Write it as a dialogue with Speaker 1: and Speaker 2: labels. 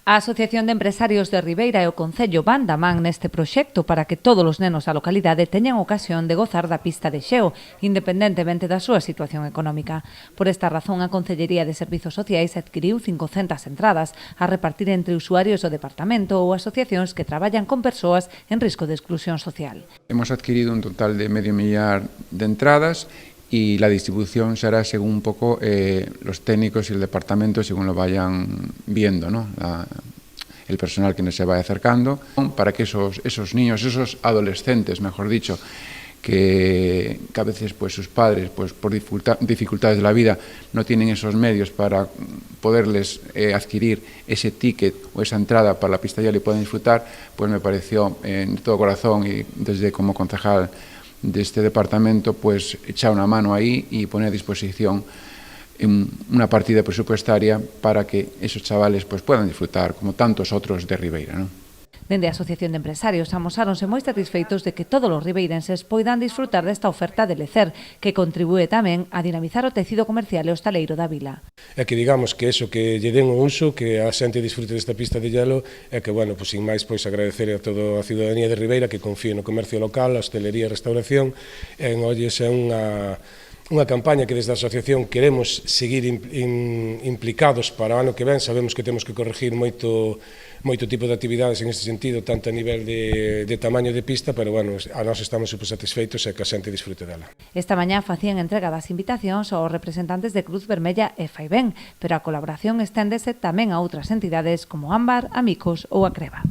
Speaker 1: A Asociación de Empresarios de Ribeira e o Concello van da man neste proxecto para que todos os nenos da localidade teñan ocasión de gozar da pista de xeo, independentemente da súa situación económica. Por esta razón, a Concellería de Servizos Sociais adquiriu 500 entradas a repartir entre usuarios do departamento ou asociacións que traballan con persoas en risco de exclusión social.
Speaker 2: Hemos adquirido un total de medio millar de entradas y la distribución será según un poco los técnicos y el departamento según lo vayan viendo, ¿no? El personal que nos se vaya acercando, para que esos niños, esos adolescentes, mejor dicho, que a veces pues sus padres pues por dificultades de la vida no tienen esos medios para poderles adquirir ese ticket o esa entrada para la pista y puedan disfrutar, pues me pareció en todo corazón y desde como concejal de este departamento pues echar una mano ahí y poner a disposición una partida presupuestaria para que esos chavales pues puedan disfrutar como tantos otros de Ribeira, ¿no?
Speaker 1: Dende a Asociación de Empresarios amosáronse moi satisfeitos de que todos os ribeirenses poidan disfrutar desta oferta de lecer, que contribúe tamén a dinamizar o tecido comercial e hostaleiro da vila.
Speaker 3: É que digamos que eso, que lle den o uso, que a xente disfrute desta pista de hielo, é que, bueno, pues, sin máis, pois, agradecer a toda a ciudadanía de Ribeira que confíe no comercio local, a hostelería e restauración, en olles é unha campaña que desde a asociación queremos seguir implicados para o ano que ven. Sabemos que temos que corregir moito tipo de actividades en este sentido, tanto a nivel de tamaño de pista, pero bueno, a nós estamos super satisfeitos e que a xente disfrute dela.
Speaker 1: Esta mañá facían entrega das invitacións aos representantes de Cruz Vermella e Faivén, pero a colaboración esténdese tamén a outras entidades como Ámbar, Amicos ou a Creva.